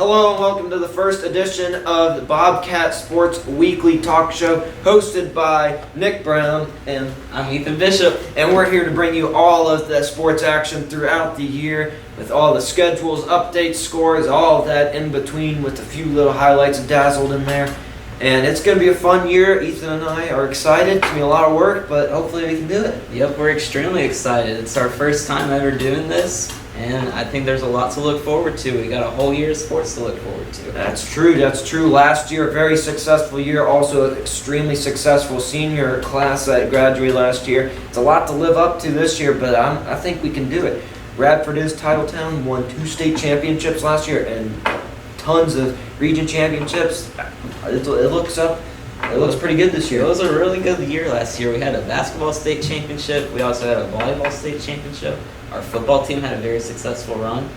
Hello and welcome to the first edition of the Bobcat Sports Weekly Talk Show, hosted by Nick Brown and I'm Ethan Bishop. And we're here to bring you all of the sports action throughout the year with all the schedules, updates, scores, all of that in between with a few little highlights dazzled in there. And it's going to be a fun year. Ethan and I are excited. It's going to be a lot of work, but hopefully we can do it. Yep, we're extremely excited. It's our first time ever doing this, and I think there's a lot to look forward to. We got a whole year of sports to look forward to. That's true. Last year, a very successful year. Also, an extremely successful senior class that graduated last year. It's a lot to live up to this year, but I think we can do it. Radford is Titletown, won 2 state championships last year, and tons of region championships. It looks pretty good this year. It was a really good year last year. We had a basketball state championship. We also had a volleyball state championship. Our football team had a very successful run.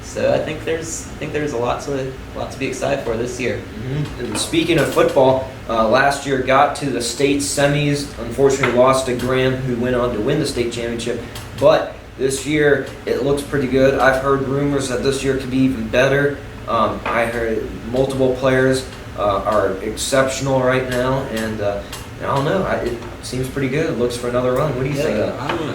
So I think there's a lot to be excited for this year. Mm-hmm. And speaking of football, last year got to the state semis. Unfortunately, lost to Graham, who went on to win the state championship. But this year, it looks pretty good. I've heard rumors that this year could be even better. I heard multiple players are exceptional right now, and I don't know. It seems pretty good. It looks for another run. What do you think?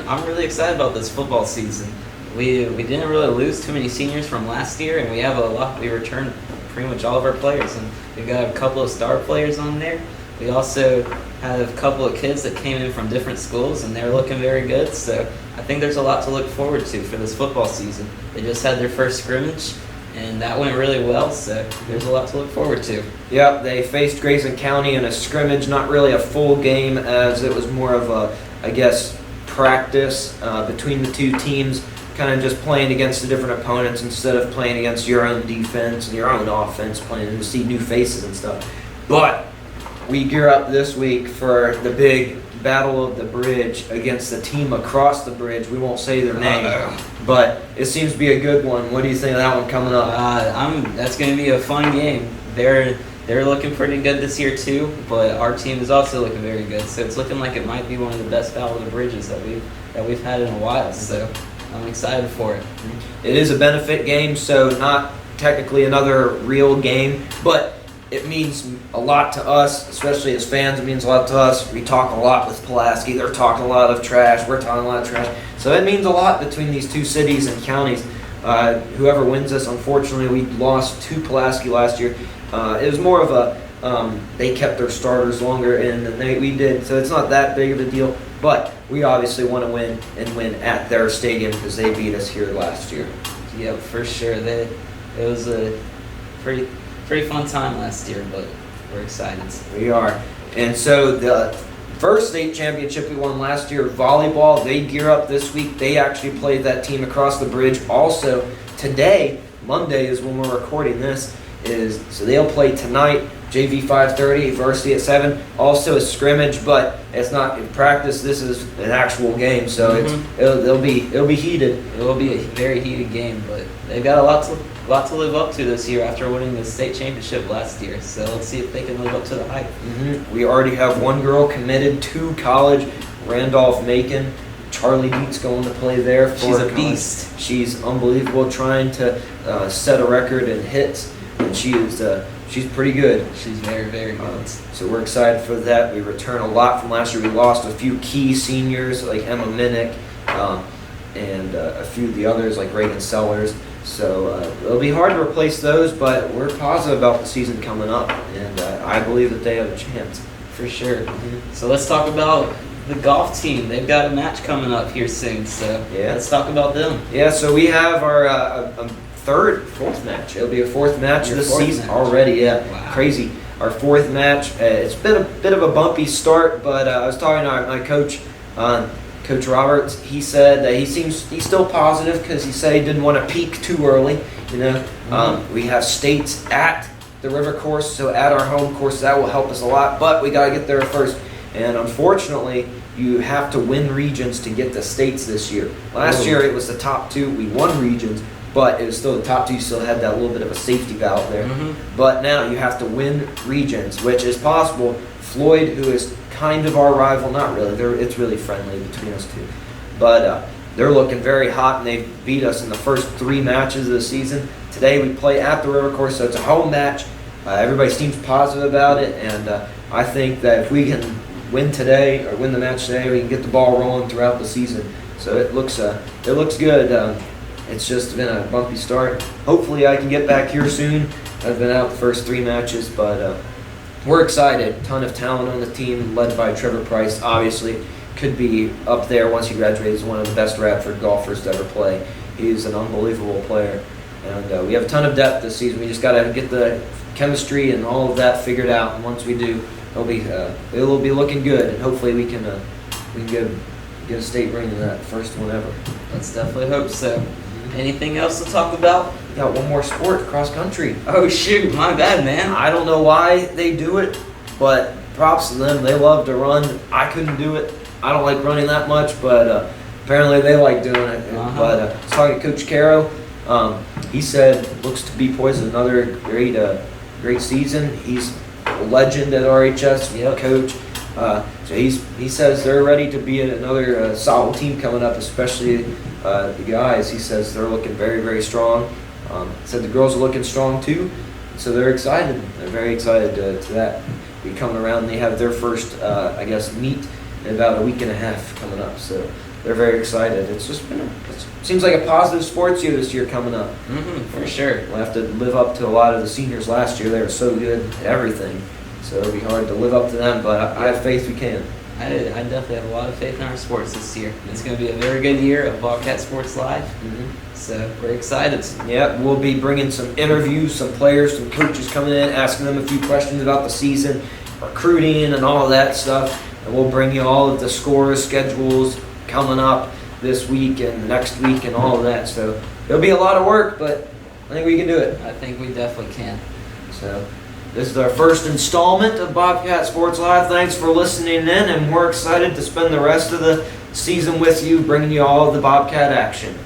I'm really excited about this football season. We didn't really lose too many seniors from last year, and we have a lot. We returned pretty much all of our players, and we've got a couple of star players on there. We also have a couple of kids that came in from different schools, and they're looking very good. So I think there's a lot to look forward to for this football season. They just had their first scrimmage, and that went really well, so there's a lot to look forward to. Yep, they faced Grayson County in a scrimmage, not really a full game, as it was more of a, practice between the two teams, kind of just playing against the different opponents instead of playing against your own defense and your own offense, playing to see new faces and stuff. But we gear up this week for the big Battle of the Bridge against the team across the bridge. We won't say their name, but it seems to be a good one. What do you think of that one coming up? That's going to be a fun game. They're looking pretty good this year too, but our team is also looking very good. So it's looking like it might be one of the best Battle of the Bridges that we've had in a while. So I'm excited for it. It is a benefit game, so not technically another real game, but it means a lot to us, especially as fans. It means a lot to us. We talk a lot with Pulaski. They're talking a lot of trash. We're talking a lot of trash. So it means a lot between these two cities and counties. Whoever wins this, unfortunately, we lost to Pulaski last year. It was more of a they kept their starters longer in than we did, so it's not that big of a deal. But we obviously want to win and win at their stadium because they beat us here last year. Yep, for sure. It was a pretty fun time last year, but we're excited. We are. And so the first state championship we won last year, volleyball, they gear up this week. They actually played that team across the bridge. Also, today, Monday is when we're recording this, so they'll play tonight, JV 5:30, varsity at 7. Also a scrimmage, but it's not in practice. This is an actual game, so it'll be heated. It will be a very heated game, but they've got a lot to live up to this year after winning the state championship last year. So let's see if they can live up to the hype. We already have one girl committed to college, Randolph-Macon. Charlie Deet's going to play there for She's a college. beast. She's unbelievable, trying to set a record in hits, and she's pretty good. She's very, very good. So we're excited for that. We return a lot from last year. We lost a few key seniors like Emma Minnick and a few of the others like Reagan Sellers. So it'll be hard to replace those, but we're positive about the season coming up, and I believe that they have a chance. For sure. So let's talk about the golf team. They've got a match coming up here soon, so let's talk about them. Yeah, so we have our fourth match. It'll be a fourth match this season already. Yeah, wow. Crazy. Our fourth match. It's been a bit of a bumpy start, but I was talking to my coach, Coach Roberts. He said that he's still positive because he said he didn't want to peak too early. We have states at the river course, so at our home course that will help us a lot. But we got to get there first, and unfortunately, you have to win regions to get the states this year. Last year it was the top 2. We won regions, but it was still the top 2. You still had that little bit of a safety valve there. But now you have to win regions, which is possible. Floyd, who is kind of our rival, not really. It's really friendly between us two. But they're looking very hot, and they beat us in the first 3 matches of the season today we play at the River Course, so it's a home match. Everybody seems positive about it, and I think that if we can win today or win the match today, we can get the ball rolling throughout the season. So it looks good. It's just been a bumpy start. Hopefully I can get back here soon. I've been out the first 3 matches, but we're excited. Ton of talent on the team, led by Trevor Price. Obviously, could be up there once he graduates. One of the best Radford golfers to ever play. He's an unbelievable player, and we have a ton of depth this season. We just got to get the chemistry and all of that figured out. And once we do, it'll be looking good, and hopefully we can get a state ring in that first one ever. Let's definitely hope so. Anything else to talk about? Got one more sport, cross country. Oh shoot, my bad, man. I don't know why they do it, but props to them. They love to run. I couldn't do it. I don't like running that much, but apparently they like doing it. But I was talking to Coach Caro. He said looks to be poised for another great season. He's a legend at RHS, coach. So he says they're ready to be another solid team coming up, especially the guys. He says they're looking very, very strong. Said the girls are looking strong too, so they're excited. They're very excited to that be coming around. They have their first, meet in about a week and a half coming up. So they're very excited. It's just been it seems like a positive sports year this year coming up. For sure. We'll have to live up to a lot of the seniors last year. They were so good at everything. So it'll be hard to live up to them, but I have faith we can. I definitely have a lot of faith in our sports this year. It's going to be a very good year of Bobcat Sports Live. So we're excited. Yeah, we'll be bringing some interviews, some players, some coaches coming in, asking them a few questions about the season, recruiting, and all of that stuff. And we'll bring you all of the scores, schedules coming up this week and next week and all of that. So it'll be a lot of work, but I think we can do it. I think we definitely can. So this is our first installment of Bobcat Sports Live. Thanks for listening in, and we're excited to spend the rest of the season with you, bringing you all of the Bobcat action.